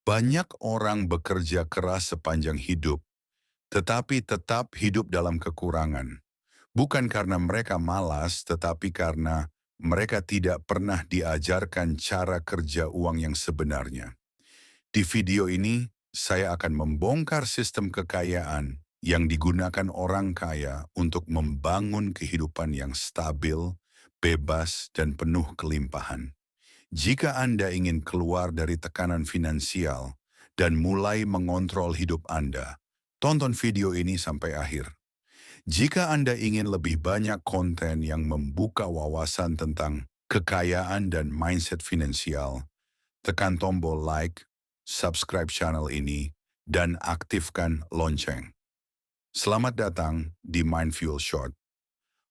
Banyak orang bekerja keras sepanjang hidup, tetapi tetap hidup dalam kekurangan. Bukan karena mereka malas, tetapi karena mereka tidak pernah diajarkan cara kerja uang yang sebenarnya. Di video ini, saya akan membongkar sistem kekayaan yang digunakan orang kaya untuk membangun kehidupan yang stabil, bebas, dan penuh kelimpahan. Jika Anda ingin keluar dari tekanan finansial dan mulai mengontrol hidup Anda, tonton video ini sampai akhir. Jika Anda ingin lebih banyak konten yang membuka wawasan tentang kekayaan dan mindset finansial, tekan tombol like, subscribe channel ini, dan aktifkan lonceng. Selamat datang di Mindful Short.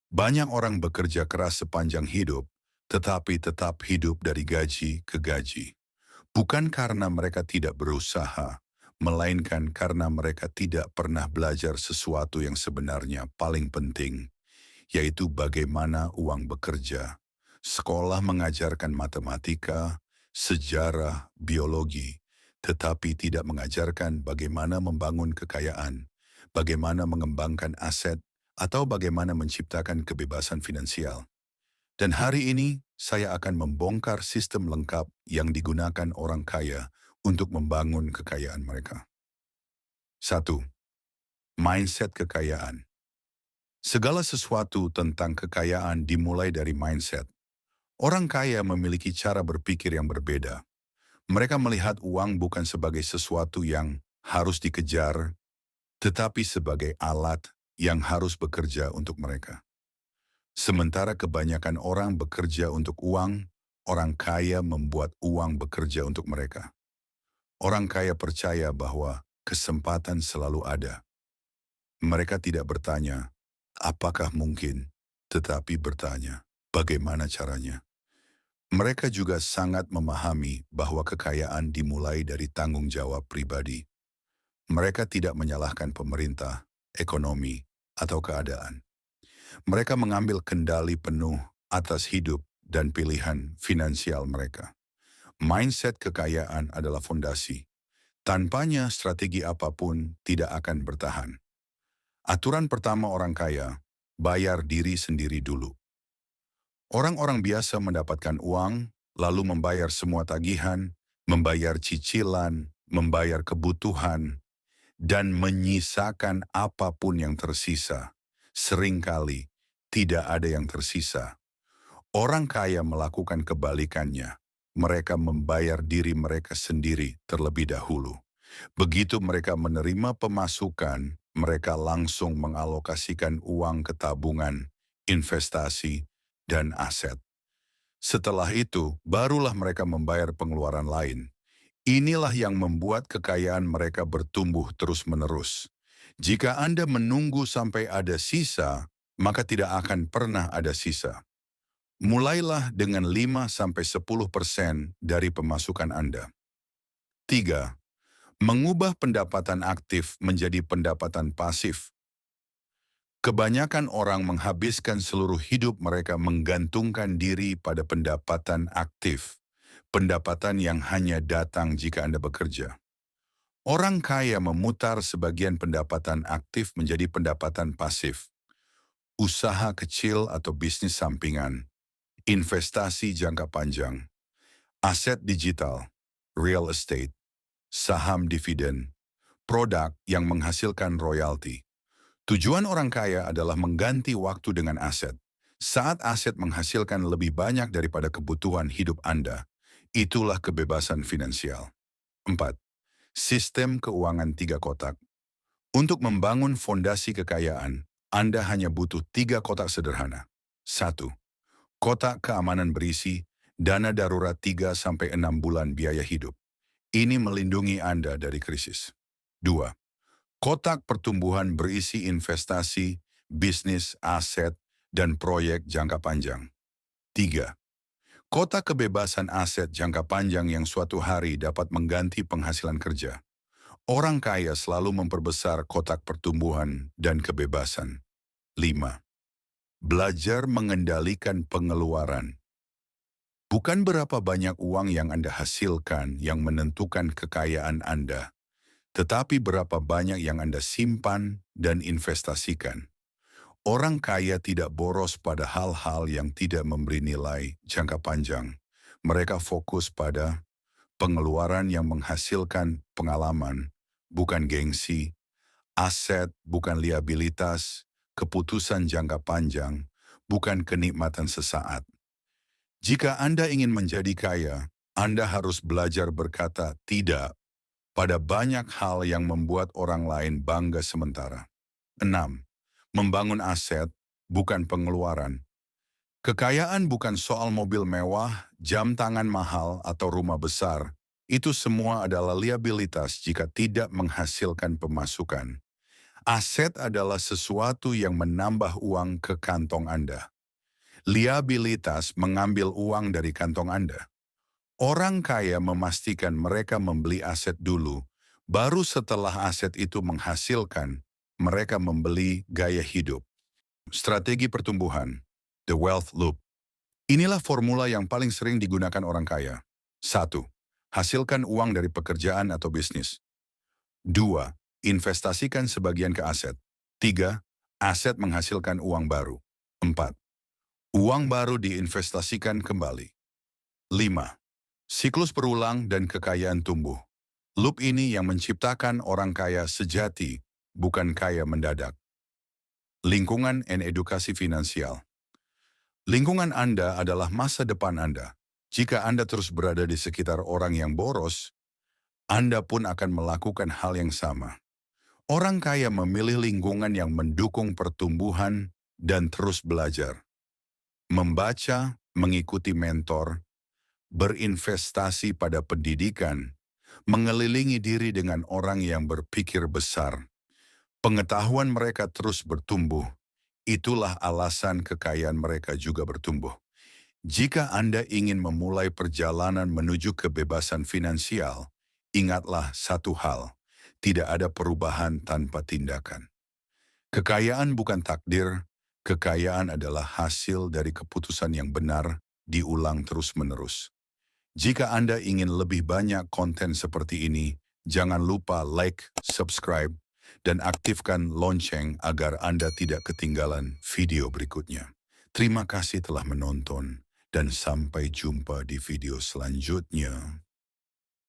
Banyak orang bekerja keras sepanjang hidup, tetapi tetap hidup dari gaji ke gaji. Bukan karena mereka tidak berusaha, melainkan karena mereka tidak pernah belajar sesuatu yang sebenarnya paling penting, yaitu bagaimana uang bekerja. Sekolah mengajarkan matematika, sejarah, biologi, tetapi tidak mengajarkan bagaimana membangun kekayaan, bagaimana mengembangkan aset, atau bagaimana menciptakan kebebasan finansial. Dan hari ini, saya akan membongkar sistem lengkap yang digunakan orang kaya untuk membangun kekayaan mereka. 1. Mindset kekayaan. Segala sesuatu tentang kekayaan dimulai dari mindset. Orang kaya memiliki cara berpikir yang berbeda. Mereka melihat uang bukan sebagai sesuatu yang harus dikejar, tetapi sebagai alat yang harus bekerja untuk mereka. Sementara kebanyakan orang bekerja untuk uang, orang kaya membuat uang bekerja untuk mereka. Orang kaya percaya bahwa kesempatan selalu ada. Mereka tidak bertanya, apakah mungkin, tetapi bertanya, bagaimana caranya. Mereka juga sangat memahami bahwa kekayaan dimulai dari tanggung jawab pribadi. Mereka tidak menyalahkan pemerintah, ekonomi, atau keadaan. Mereka mengambil kendali penuh atas hidup dan pilihan finansial mereka. Mindset kekayaan adalah fondasi. Tanpanya strategi apapun tidak akan bertahan. Aturan pertama orang kaya, bayar diri sendiri dulu. Orang-orang biasa mendapatkan uang, lalu membayar semua tagihan, membayar cicilan, membayar kebutuhan, dan menyisakan apapun yang tersisa. Seringkali tidak ada yang tersisa. Orang kaya melakukan kebalikannya. Mereka membayar diri mereka sendiri terlebih dahulu. Begitu mereka menerima pemasukan, mereka langsung mengalokasikan uang ke tabungan, investasi, dan aset. Setelah itu, barulah mereka membayar pengeluaran lain. Inilah yang membuat kekayaan mereka bertumbuh terus-menerus. Jika Anda menunggu sampai ada sisa, maka tidak akan pernah ada sisa. Mulailah dengan 5-10% dari pemasukan Anda. 3. Mengubah pendapatan aktif menjadi pendapatan pasif. Kebanyakan orang menghabiskan seluruh hidup mereka menggantungkan diri pada pendapatan aktif, pendapatan yang hanya datang jika Anda bekerja. Orang kaya memutar sebagian pendapatan aktif menjadi pendapatan pasif, usaha kecil atau bisnis sampingan, investasi jangka panjang, aset digital, real estate, saham dividen, produk yang menghasilkan royalti. Tujuan orang kaya adalah mengganti waktu dengan aset. Saat aset menghasilkan lebih banyak daripada kebutuhan hidup Anda, itulah kebebasan finansial. 4. Sistem keuangan 3 kotak. Untuk membangun fondasi kekayaan, Anda hanya butuh 3 kotak sederhana. 1. Kotak keamanan berisi dana darurat 3-6 bulan biaya hidup. Ini melindungi Anda dari krisis. 2. Kotak pertumbuhan berisi investasi, bisnis, aset, dan proyek jangka panjang. 3. Kotak kebebasan aset jangka panjang yang suatu hari dapat mengganti penghasilan kerja. Orang kaya selalu memperbesar kotak pertumbuhan dan kebebasan. 5. Belajar mengendalikan pengeluaran. Bukan berapa banyak uang yang Anda hasilkan yang menentukan kekayaan Anda, tetapi berapa banyak yang Anda simpan dan investasikan. Orang kaya tidak boros pada hal-hal yang tidak memberi nilai jangka panjang. Mereka fokus pada pengeluaran yang menghasilkan pengalaman, bukan gengsi, aset bukan liabilitas, keputusan jangka panjang, bukan kenikmatan sesaat. Jika Anda ingin menjadi kaya, Anda harus belajar berkata tidak pada banyak hal yang membuat orang lain bangga sementara. 6. Membangun aset, bukan pengeluaran. Kekayaan bukan soal mobil mewah, jam tangan mahal, atau rumah besar. Itu semua adalah liabilitas jika tidak menghasilkan pemasukan. Aset adalah sesuatu yang menambah uang ke kantong Anda. Liabilitas mengambil uang dari kantong Anda. Orang kaya memastikan mereka membeli aset dulu, baru setelah aset itu menghasilkan, mereka membeli gaya hidup. Strategi pertumbuhan, The Wealth Loop. Inilah formula yang paling sering digunakan orang kaya. 1. Hasilkan uang dari pekerjaan atau bisnis. 2. Investasikan sebagian ke aset. 3. Aset menghasilkan uang baru. 4. Uang baru diinvestasikan kembali. 5. Siklus berulang dan kekayaan tumbuh. Loop ini yang menciptakan orang kaya sejati, bukan kaya mendadak. Lingkungan dan edukasi finansial. Lingkungan Anda adalah masa depan Anda. Jika Anda terus berada di sekitar orang yang boros, Anda pun akan melakukan hal yang sama. Orang kaya memilih lingkungan yang mendukung pertumbuhan dan terus belajar. Membaca, mengikuti mentor, berinvestasi pada pendidikan, mengelilingi diri dengan orang yang berpikir besar. Pengetahuan mereka terus bertumbuh. Itulah alasan kekayaan mereka juga bertumbuh. Jika Anda ingin memulai perjalanan menuju kebebasan finansial, ingatlah satu hal, tidak ada perubahan tanpa tindakan. Kekayaan bukan takdir, kekayaan adalah hasil dari keputusan yang benar, diulang terus-menerus. Jika Anda ingin lebih banyak konten seperti ini, jangan lupa like, subscribe, dan aktifkan lonceng agar Anda tidak ketinggalan video berikutnya. Terima kasih telah menonton, dan sampai jumpa di video selanjutnya.